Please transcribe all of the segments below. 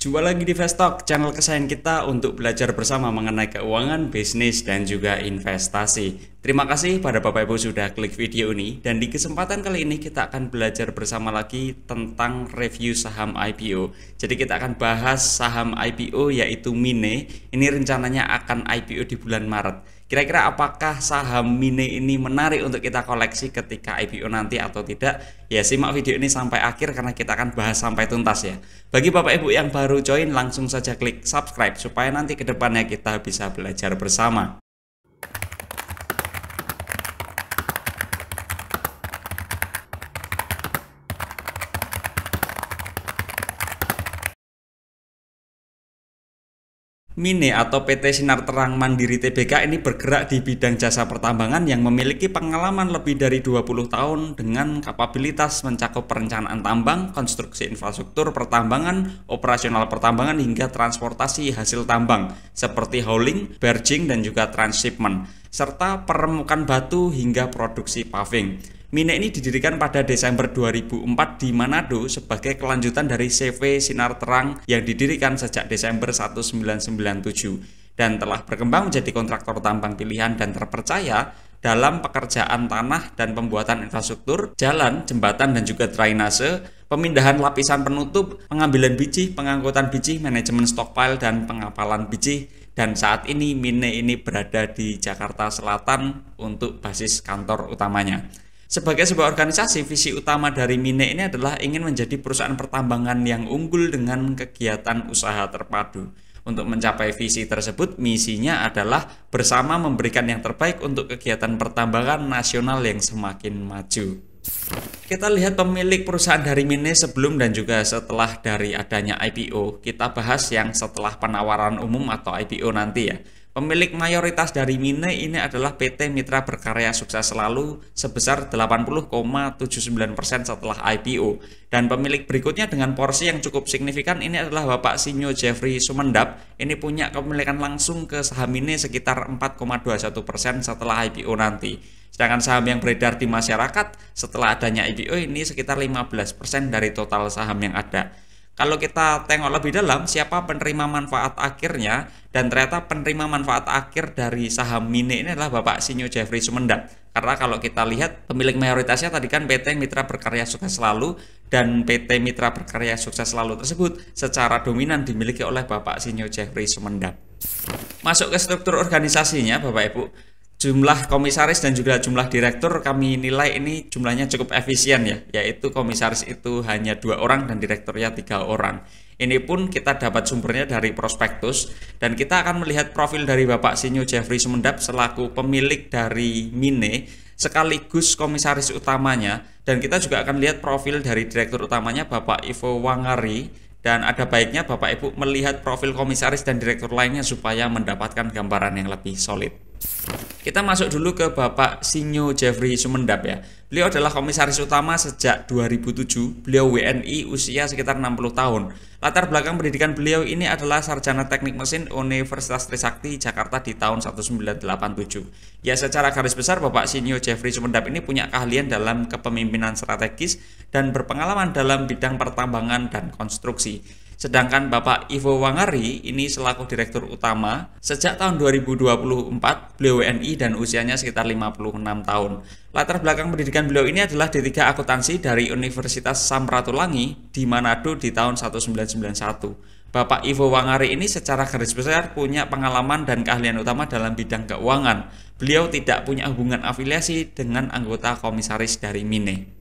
Jumpa lagi di Vestok, channel kesayangan kita untuk belajar bersama mengenai keuangan, bisnis, dan juga investasi. Terima kasih pada Bapak Ibu sudah klik video ini, dan di kesempatan kali ini kita akan belajar bersama lagi tentang review saham IPO. Jadi kita akan bahas saham IPO yaitu Mine. Ini rencananya akan IPO di bulan Maret. Kira-kira apakah saham Mine ini menarik untuk kita koleksi ketika IPO nanti atau tidak? Ya, simak video ini sampai akhir karena kita akan bahas sampai tuntas ya. Bagi Bapak Ibu yang baru join, langsung saja klik subscribe supaya nanti ke depannya kita bisa belajar bersama. Mine atau PT Sinar Terang Mandiri Tbk ini bergerak di bidang jasa pertambangan yang memiliki pengalaman lebih dari 20 tahun dengan kapabilitas mencakup perencanaan tambang, konstruksi infrastruktur pertambangan, operasional pertambangan hingga transportasi hasil tambang seperti hauling, barging dan juga transshipment, serta peremukan batu hingga produksi paving. Mine ini didirikan pada Desember 2004 di Manado sebagai kelanjutan dari CV Sinar Terang yang didirikan sejak Desember 1997 dan telah berkembang menjadi kontraktor tambang pilihan dan terpercaya dalam pekerjaan tanah dan pembuatan infrastruktur, jalan, jembatan dan juga drainase, pemindahan lapisan penutup, pengambilan biji, pengangkutan biji, manajemen stockpile dan pengapalan biji. Dan saat ini Mine ini berada di Jakarta Selatan untuk basis kantor utamanya. Sebagai sebuah organisasi, visi utama dari Mine ini adalah ingin menjadi perusahaan pertambangan yang unggul dengan kegiatan usaha terpadu. Untuk mencapai visi tersebut, misinya adalah bersama memberikan yang terbaik untuk kegiatan pertambangan nasional yang semakin maju. Kita lihat pemilik perusahaan dari Mine sebelum dan juga setelah dari adanya IPO. Kita bahas yang setelah penawaran umum atau IPO nanti ya. Pemilik mayoritas dari Mine ini adalah PT Mitra Berkarya Sukses Selalu sebesar 80,79% setelah IPO. Dan pemilik berikutnya dengan porsi yang cukup signifikan ini adalah Bapak Sinyo Jeffrey Sumendap. Ini punya kepemilikan langsung ke saham Mine sekitar 4,21% setelah IPO nanti. Sedangkan saham yang beredar di masyarakat setelah adanya IPO ini sekitar 15% dari total saham yang ada. Kalau kita tengok lebih dalam siapa penerima manfaat akhirnya, dan ternyata penerima manfaat akhir dari saham Mine ini adalah Bapak Sinyo Jeffrey Sumendap. Karena kalau kita lihat pemilik mayoritasnya tadi kan PT Mitra Berkarya Sukses Selalu, dan PT Mitra Berkarya Sukses Selalu tersebut secara dominan dimiliki oleh Bapak Sinyo Jeffrey Sumendap. Masuk ke struktur organisasinya Bapak Ibu. Jumlah komisaris dan juga jumlah direktur kami nilai ini jumlahnya cukup efisien ya, yaitu komisaris itu hanya 2 orang dan direkturnya 3 orang. Ini pun kita dapat sumbernya dari prospektus dan kita akan melihat profil dari Bapak Sinyo Jeffrey Sumendap selaku pemilik dari Mine sekaligus komisaris utamanya, dan kita juga akan lihat profil dari direktur utamanya Bapak Ivo Wangari. Dan ada baiknya Bapak Ibu melihat profil komisaris dan direktur lainnya supaya mendapatkan gambaran yang lebih solid. Kita masuk dulu ke Bapak Sinyo Jeffrey Sumendap ya. Beliau adalah komisaris utama sejak 2007. Beliau WNI, usia sekitar 60 tahun. Latar belakang pendidikan beliau ini adalah sarjana teknik mesin Universitas Trisakti Jakarta di tahun 1987. Ya, secara garis besar Bapak Sinyo Jeffrey Sumendap ini punya keahlian dalam kepemimpinan strategis dan berpengalaman dalam bidang pertambangan dan konstruksi. Sedangkan Bapak Ivo Wangari ini selaku direktur utama sejak tahun 2024, beliau WNI dan usianya sekitar 56 tahun. Latar belakang pendidikan beliau ini adalah D3 Akuntansi dari Universitas Samratulangi di Manado di tahun 1991. Bapak Ivo Wangari ini secara garis besar punya pengalaman dan keahlian utama dalam bidang keuangan. Beliau tidak punya hubungan afiliasi dengan anggota komisaris dari Mine.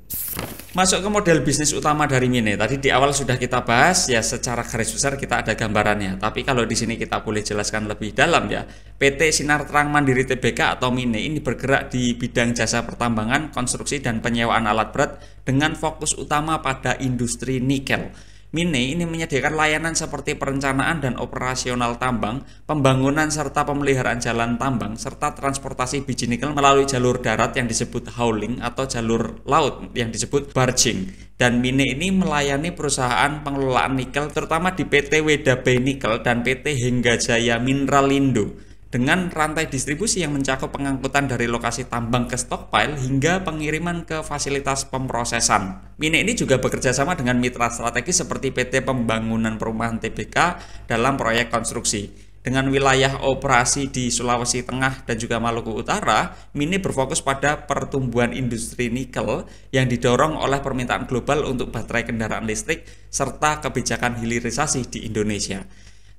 Masuk ke model bisnis utama dari Mine. Tadi di awal sudah kita bahas ya, secara garis besar kita ada gambarannya. Tapi kalau di sini kita boleh jelaskan lebih dalam ya. PT Sinar Terang Mandiri Tbk atau Mine ini bergerak di bidang jasa pertambangan, konstruksi dan penyewaan alat berat dengan fokus utama pada industri nikel. Mine ini menyediakan layanan seperti perencanaan dan operasional tambang, pembangunan serta pemeliharaan jalan tambang, serta transportasi biji nikel melalui jalur darat yang disebut hauling atau jalur laut yang disebut barging. Dan Mine ini melayani perusahaan pengelolaan nikel terutama di PT Wedabe Nikel dan PT Henggajaya Mineralindo. dengan rantai distribusi yang mencakup pengangkutan dari lokasi tambang ke stockpile hingga pengiriman ke fasilitas pemrosesan. Mine ini juga bekerja sama dengan mitra strategis seperti PT Pembangunan Perumahan TBK dalam proyek konstruksi. Dengan wilayah operasi di Sulawesi Tengah dan juga Maluku Utara, Mine berfokus pada pertumbuhan industri nikel yang didorong oleh permintaan global untuk baterai kendaraan listrik serta kebijakan hilirisasi di Indonesia.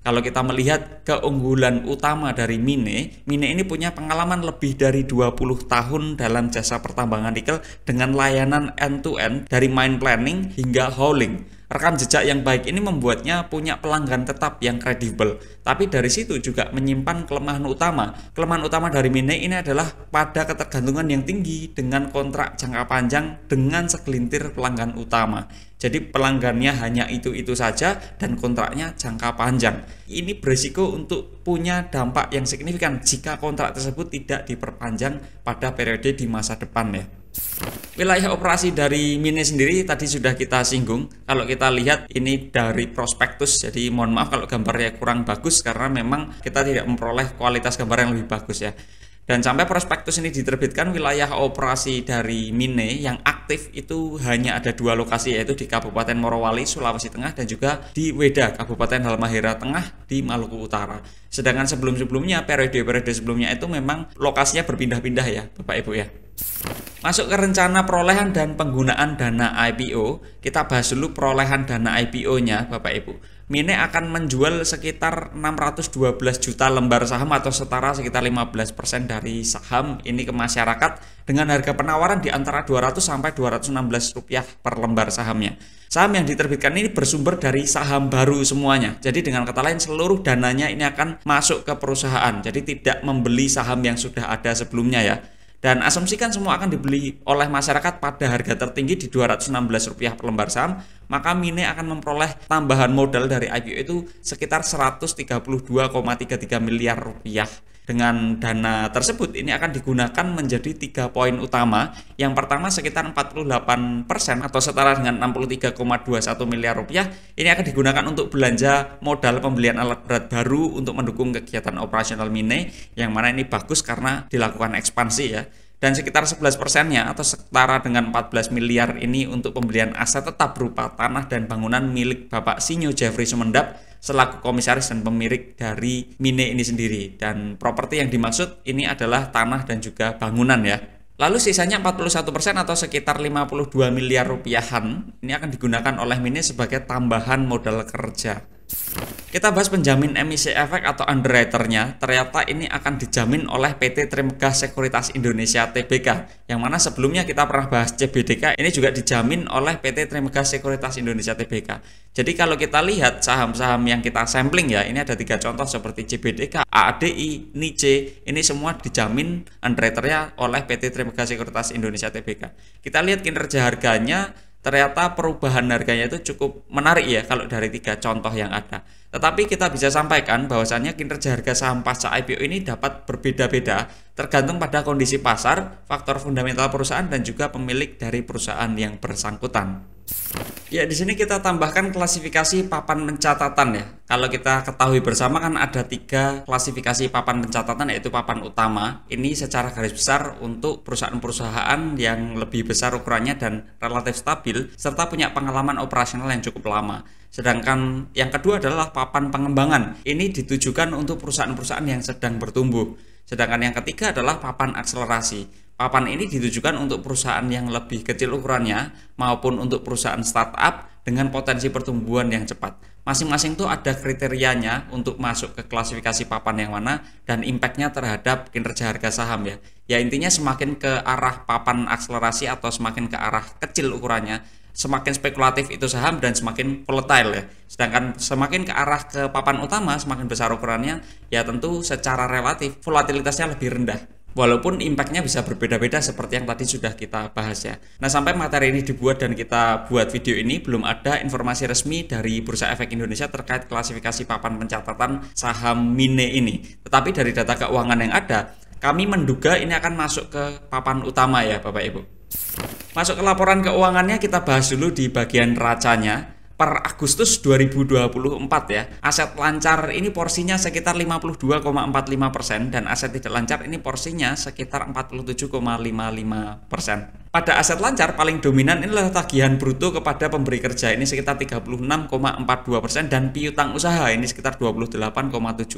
Kalau kita melihat keunggulan utama dari Mine ini punya pengalaman lebih dari 20 tahun dalam jasa pertambangan nikel dengan layanan end-to-end dari mine planning hingga hauling. Rekam jejak yang baik ini membuatnya punya pelanggan tetap yang kredibel. Tapi dari situ juga menyimpan kelemahan utama. Kelemahan utama dari Mine ini adalah pada ketergantungan yang tinggi dengan kontrak jangka panjang dengan segelintir pelanggan utama. Jadi pelanggannya hanya itu-itu saja dan kontraknya jangka panjang. Ini berisiko untuk punya dampak yang signifikan jika kontrak tersebut tidak diperpanjang pada periode di masa depan ya. Wilayah operasi dari Mine sendiri tadi sudah kita singgung. Kalau kita lihat ini dari prospektus, jadi mohon maaf kalau gambarnya kurang bagus karena memang kita tidak memperoleh kualitas gambar yang lebih bagus ya. Dan sampai prospektus ini diterbitkan, wilayah operasi dari Mine yang aktif itu hanya ada 2 lokasi, yaitu di Kabupaten Morowali, Sulawesi Tengah, dan juga di Weda, Kabupaten Halmahera Tengah di Maluku Utara. Sedangkan sebelum-sebelumnya, periode-periode sebelumnya itu memang lokasinya berpindah-pindah ya, Bapak Ibu ya. Masuk ke rencana perolehan dan penggunaan dana IPO, kita bahas dulu perolehan dana IPO-nya Bapak Ibu. Mine akan menjual sekitar 612 juta lembar saham atau setara sekitar 15% dari saham ini ke masyarakat dengan harga penawaran di antara 200 sampai 216 rupiah per lembar sahamnya. Saham yang diterbitkan ini bersumber dari saham baru semuanya. Jadi dengan kata lain seluruh dananya ini akan masuk ke perusahaan. Jadi tidak membeli saham yang sudah ada sebelumnya ya. Dan asumsikan semua akan dibeli oleh masyarakat pada harga tertinggi di Rp216 per lembar saham, maka Mine akan memperoleh tambahan modal dari IPO itu sekitar 132,33 miliar rupiah. Dengan dana tersebut ini akan digunakan menjadi 3 poin utama. Yang pertama sekitar 48% atau setara dengan 63,21 miliar rupiah ini akan digunakan untuk belanja modal pembelian alat berat baru untuk mendukung kegiatan operasional Mine, yang mana ini bagus karena dilakukan ekspansi ya. Dan sekitar 11%-nya atau setara dengan 14 miliar ini untuk pembelian aset tetap berupa tanah dan bangunan milik Bapak Sinyo Jeffrey Sumendap selaku komisaris dan pemilik dari Mine ini sendiri. Dan properti yang dimaksud ini adalah tanah dan juga bangunan ya. Lalu sisanya 41% atau sekitar 52 miliar rupiahan ini akan digunakan oleh Mine sebagai tambahan modal kerja. Kita bahas penjamin emisi efek atau underwriter-nya. Ternyata ini akan dijamin oleh PT Trimegah Sekuritas Indonesia Tbk, yang mana sebelumnya kita pernah bahas CBDK, ini juga dijamin oleh PT Trimegah Sekuritas Indonesia Tbk. Jadi kalau kita lihat saham-saham yang kita sampling ya, ini ada 3 contoh seperti CBDK, AADI, NICE, ini semua dijamin underwriter-nya oleh PT Trimegah Sekuritas Indonesia Tbk. Kita lihat kinerja harganya. Ternyata perubahan harganya itu cukup menarik ya kalau dari 3 contoh yang ada. Tetapi kita bisa sampaikan bahwasannya kinerja harga saham pasca IPO ini dapat berbeda-beda tergantung pada kondisi pasar, faktor fundamental perusahaan dan juga pemilik dari perusahaan yang bersangkutan. Ya, di sini kita tambahkan klasifikasi papan pencatatan ya. Kalau kita ketahui bersama kan ada 3 klasifikasi papan pencatatan, yaitu papan utama. Ini secara garis besar untuk perusahaan-perusahaan yang lebih besar ukurannya dan relatif stabil serta punya pengalaman operasional yang cukup lama. Sedangkan yang kedua adalah papan pengembangan. Ini ditujukan untuk perusahaan-perusahaan yang sedang bertumbuh. Sedangkan yang ketiga adalah papan akselerasi. Papan ini ditujukan untuk perusahaan yang lebih kecil ukurannya maupun untuk perusahaan startup dengan potensi pertumbuhan yang cepat. Masing-masing itu ada kriterianya untuk masuk ke klasifikasi papan yang mana dan impactnya terhadap kinerja harga saham ya. Ya intinya semakin ke arah papan akselerasi atau semakin ke arah kecil ukurannya, semakin spekulatif itu saham dan semakin volatile ya. Sedangkan semakin ke arah ke papan utama, semakin besar ukurannya, ya tentu secara relatif volatilitasnya lebih rendah. Walaupun impactnya bisa berbeda-beda seperti yang tadi sudah kita bahas ya. Nah, sampai materi ini dibuat dan kita buat video ini, belum ada informasi resmi dari Bursa Efek Indonesia terkait klasifikasi papan pencatatan saham Mine ini. Tetapi dari data keuangan yang ada, kami menduga ini akan masuk ke papan utama ya Bapak Ibu. Masuk ke laporan keuangannya, kita bahas dulu di bagian racanya. Per Agustus 2024 ya, aset lancar ini porsinya sekitar 52,45% dan aset tidak lancar ini porsinya sekitar 47,55%. Pada aset lancar paling dominan inilah tagihan bruto kepada pemberi kerja ini sekitar 36,42% dan piutang usaha ini sekitar 28,76%.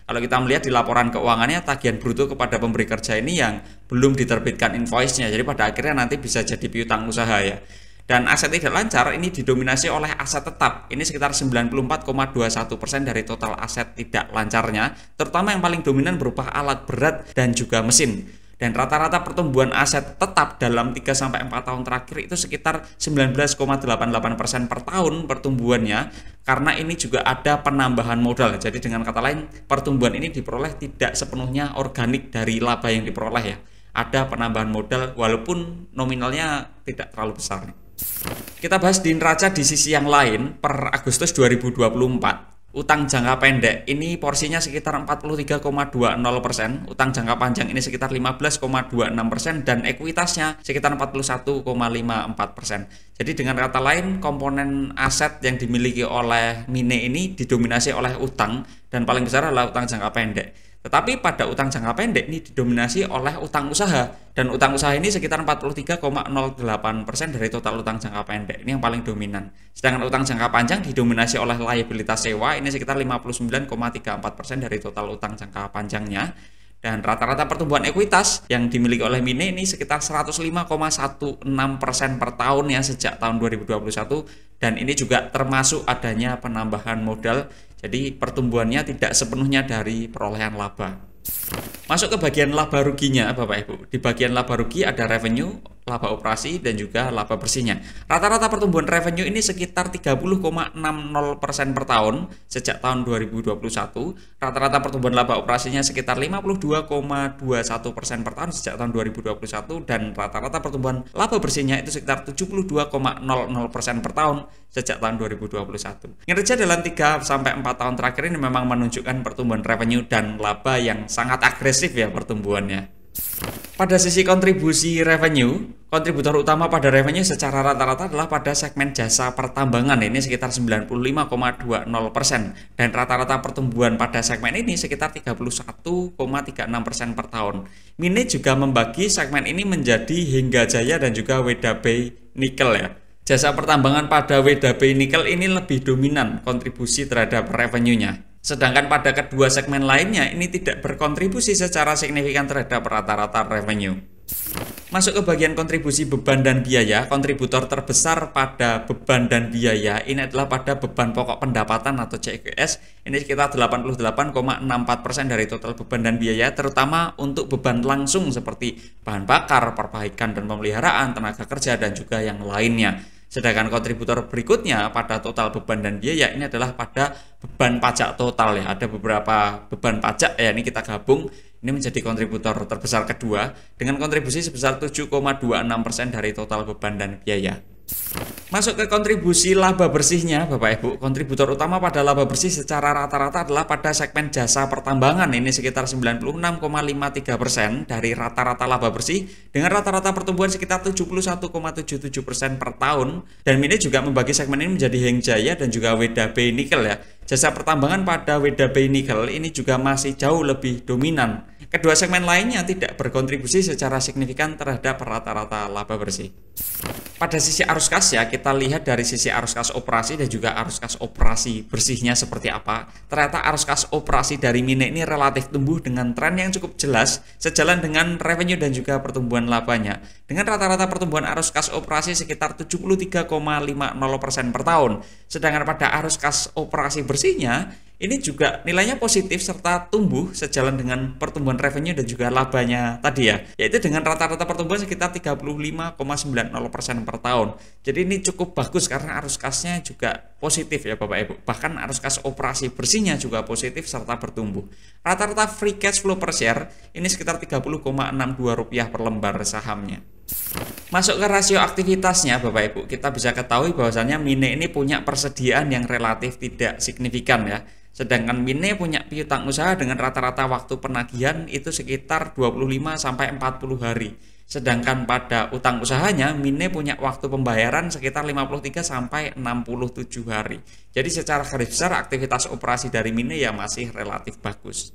Kalau kita melihat di laporan keuangannya, tagihan bruto kepada pemberi kerja ini yang belum diterbitkan invoice-nya, jadi pada akhirnya nanti bisa jadi piutang usaha ya. Dan aset tidak lancar ini didominasi oleh aset tetap, ini sekitar 94,21% dari total aset tidak lancarnya, terutama yang paling dominan berupa alat berat dan juga mesin. Dan rata-rata pertumbuhan aset tetap dalam 3-4 tahun terakhir itu sekitar 19,88% per tahun pertumbuhannya, karena ini juga ada penambahan modal. Jadi dengan kata lain, pertumbuhan ini diperoleh tidak sepenuhnya organik dari laba yang diperoleh ya. Ada penambahan modal walaupun nominalnya tidak terlalu besar nih. Kita bahas di neraca di sisi yang lain. Per Agustus 2024, utang jangka pendek ini porsinya sekitar 43,20%, utang jangka panjang ini sekitar 15,26% dan ekuitasnya sekitar 41,54%. Jadi dengan kata lain, komponen aset yang dimiliki oleh Mine ini didominasi oleh utang dan paling besar adalah utang jangka pendek. Tetapi pada utang jangka pendek ini didominasi oleh utang usaha, dan utang usaha ini sekitar 43,08% dari total utang jangka pendek, ini yang paling dominan. Sedangkan utang jangka panjang didominasi oleh liabilitas sewa, ini sekitar 59,34% dari total utang jangka panjangnya. Dan rata-rata pertumbuhan ekuitas yang dimiliki oleh Mine ini sekitar 105,16% per tahun ya sejak tahun 2021, dan ini juga termasuk adanya penambahan modal. Jadi pertumbuhannya tidak sepenuhnya dari perolehan laba. Masuk ke bagian laba ruginya Bapak Ibu. Di bagian laba rugi ada revenue, laba operasi, dan juga laba bersihnya. Rata-rata pertumbuhan revenue ini sekitar 30,60% per tahun sejak tahun 2021. Rata-rata pertumbuhan laba operasinya sekitar 52,21% per tahun sejak tahun 2021, dan rata-rata pertumbuhan laba bersihnya itu sekitar 72,00% per tahun sejak tahun 2021. Kinerja dalam 3-4 tahun terakhir ini memang menunjukkan pertumbuhan revenue dan laba yang sangat agresif ya pertumbuhannya. Pada sisi kontribusi revenue, kontributor utama pada revenue secara rata-rata adalah pada segmen jasa pertambangan, ini sekitar 95,20% dan rata-rata pertumbuhan pada segmen ini sekitar 31,36% per tahun. Mine juga membagi segmen ini menjadi Hingga Jaya dan juga WDB Nikel ya. Jasa pertambangan pada WDB Nikel ini lebih dominan kontribusi terhadap revenue-nya. Sedangkan pada kedua segmen lainnya ini tidak berkontribusi secara signifikan terhadap rata-rata revenue. Masuk ke bagian kontribusi beban dan biaya. Kontributor terbesar pada beban dan biaya ini adalah pada beban pokok pendapatan atau CPS. Ini sekitar 88,64% dari total beban dan biaya, terutama untuk beban langsung seperti bahan bakar, perbaikan dan pemeliharaan, tenaga kerja, dan juga yang lainnya. Sedangkan kontributor berikutnya pada total beban dan biaya ini adalah pada beban pajak total ya. Ada beberapa beban pajak ya, ini kita gabung, ini menjadi kontributor terbesar kedua dengan kontribusi sebesar 7,26% dari total beban dan biaya. Masuk ke kontribusi laba bersihnya Bapak Ibu. Kontributor utama pada laba bersih secara rata-rata adalah pada segmen jasa pertambangan, ini sekitar 96,53% dari rata-rata laba bersih dengan rata-rata pertumbuhan sekitar 71,77% per tahun. Dan Mine juga membagi segmen ini menjadi Heng Jaya dan juga WDB Nikel ya. Jasa pertambangan pada WDB Nikel ini juga masih jauh lebih dominan. Kedua segmen lainnya tidak berkontribusi secara signifikan terhadap rata-rata laba bersih. Pada sisi arus kas ya, kita lihat dari sisi arus kas operasi dan juga arus kas operasi bersihnya seperti apa. Ternyata arus kas operasi dari Mine ini relatif tumbuh dengan tren yang cukup jelas sejalan dengan revenue dan juga pertumbuhan labanya. Dengan rata-rata pertumbuhan arus kas operasi sekitar 73,50% per tahun. Sedangkan pada arus kas operasi bersihnya ini juga nilainya positif serta tumbuh sejalan dengan pertumbuhan revenue dan juga labanya tadi ya, yaitu dengan rata-rata pertumbuhan sekitar 35,90% per tahun. Jadi ini cukup bagus karena arus kasnya juga positif ya Bapak Ibu. Bahkan arus kas operasi bersihnya juga positif serta bertumbuh. Rata-rata free cash flow per share ini sekitar Rp30,62 per lembar sahamnya. Masuk ke rasio aktivitasnya Bapak Ibu, kita bisa ketahui bahwasannya Mine ini punya persediaan yang relatif tidak signifikan ya. Sedangkan Mine punya piutang usaha dengan rata-rata waktu penagihan itu sekitar 25-40 hari. Sedangkan pada utang usahanya, Mine punya waktu pembayaran sekitar 53 sampai 67 hari. Jadi secara garis besar aktivitas operasi dari Mine ya masih relatif bagus.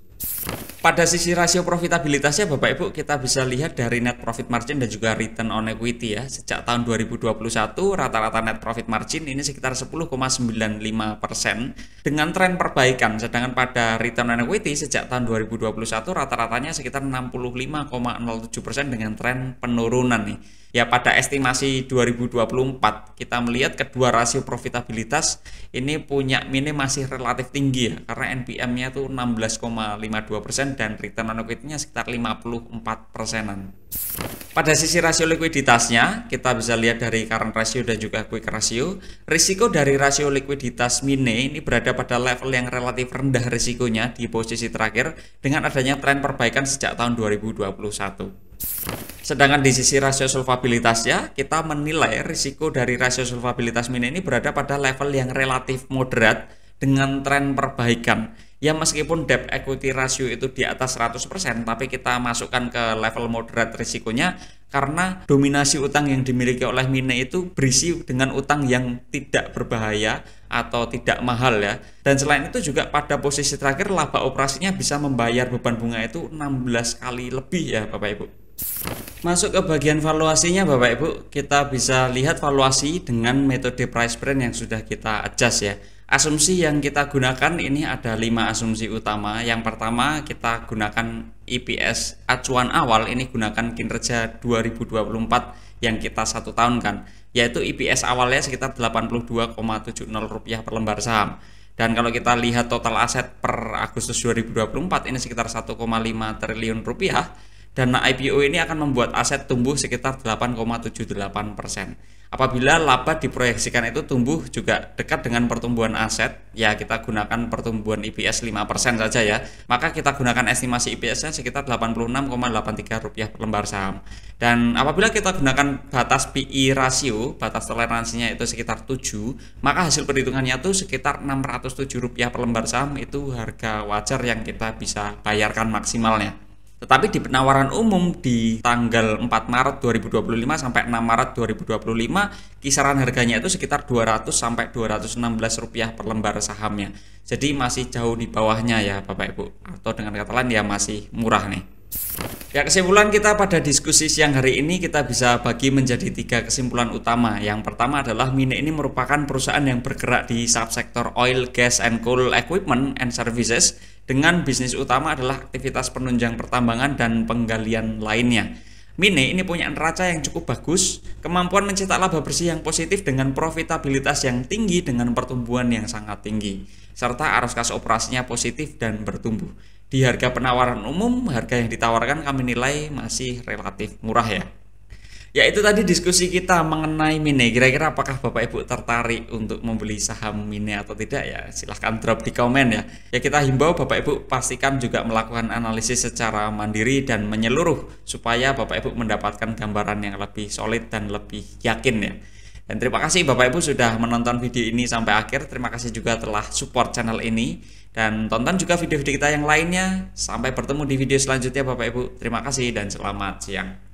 Pada sisi rasio profitabilitasnya Bapak Ibu, kita bisa lihat dari net profit margin dan juga return on equity ya. Sejak tahun 2021 rata-rata net profit margin ini sekitar 10,95% dengan tren perbaikan. Sedangkan pada return on equity sejak tahun 2021 rata-ratanya sekitar 65,07% dengan tren penurunan nih. Ya pada estimasi 2024 kita melihat kedua rasio profitabilitas ini punya Mine masih relatif tinggi ya, karena NPM-nya tuh 16,52% dan return on equity-nya sekitar 54%-an. Pada sisi rasio likuiditasnya kita bisa lihat dari current ratio dan juga quick ratio. Risiko dari rasio likuiditas Mine ini berada pada level yang relatif rendah risikonya di posisi terakhir dengan adanya tren perbaikan sejak tahun 2021. Sedangkan di sisi rasio solvabilitasnya, kita menilai risiko dari rasio solvabilitas Mine ini berada pada level yang relatif moderat dengan tren perbaikan. Ya meskipun debt equity ratio itu di atas 100%, tapi kita masukkan ke level moderat risikonya karena dominasi utang yang dimiliki oleh Mine itu berisi dengan utang yang tidak berbahaya atau tidak mahal ya. Dan selain itu juga pada posisi terakhir laba operasinya bisa membayar beban bunga itu 16 kali lebih ya Bapak Ibu. Masuk ke bagian valuasinya Bapak Ibu, kita bisa lihat valuasi dengan metode price brand yang sudah kita adjust ya. Asumsi yang kita gunakan ini ada 5 asumsi utama. Yang pertama kita gunakan EPS acuan awal, ini gunakan kinerja 2024 yang kita 1 tahun kan, yaitu EPS awalnya sekitar 82,70 rupiah per lembar saham. Dan kalau kita lihat total aset per Agustus 2024 ini sekitar 1,5 triliun rupiah. Dana IPO ini akan membuat aset tumbuh sekitar 8,78%. Apabila laba diproyeksikan itu tumbuh juga dekat dengan pertumbuhan aset, ya kita gunakan pertumbuhan EPS 5% saja ya. Maka kita gunakan estimasi EPS-nya sekitar 86,83 rupiah per lembar saham. Dan apabila kita gunakan batas PE rasio, batas toleransinya itu sekitar 7, maka hasil perhitungannya itu sekitar 607 rupiah per lembar saham, itu harga wajar yang kita bisa bayarkan maksimalnya. Tetapi di penawaran umum di tanggal 4 Maret 2025 sampai 6 Maret 2025 kisaran harganya itu sekitar 200 sampai 216 rupiah per lembar sahamnya. Jadi masih jauh di bawahnya ya Bapak Ibu, atau dengan kata lain ya masih murah nih. Ya kesimpulan kita pada diskusi siang hari ini kita bisa bagi menjadi 3 kesimpulan utama. Yang pertama adalah Mine ini merupakan perusahaan yang bergerak di subsektor oil, gas, and coal equipment and services dengan bisnis utama adalah aktivitas penunjang pertambangan dan penggalian lainnya. Mine ini punya neraca yang cukup bagus, kemampuan mencetak laba bersih yang positif dengan profitabilitas yang tinggi dengan pertumbuhan yang sangat tinggi, serta arus kas operasinya positif dan bertumbuh. Di harga penawaran umum, harga yang ditawarkan kami nilai masih relatif murah ya. Ya itu tadi diskusi kita mengenai Mine. Kira-kira apakah Bapak Ibu tertarik untuk membeli saham Mine atau tidak ya? Silahkan drop di komen ya. Ya kita himbau Bapak Ibu pastikan juga melakukan analisis secara mandiri dan menyeluruh supaya Bapak Ibu mendapatkan gambaran yang lebih solid dan lebih yakin ya. Dan terima kasih Bapak Ibu sudah menonton video ini sampai akhir. Terima kasih juga telah support channel ini. Dan tonton juga video-video kita yang lainnya. Sampai bertemu di video selanjutnya Bapak Ibu. Terima kasih dan selamat siang.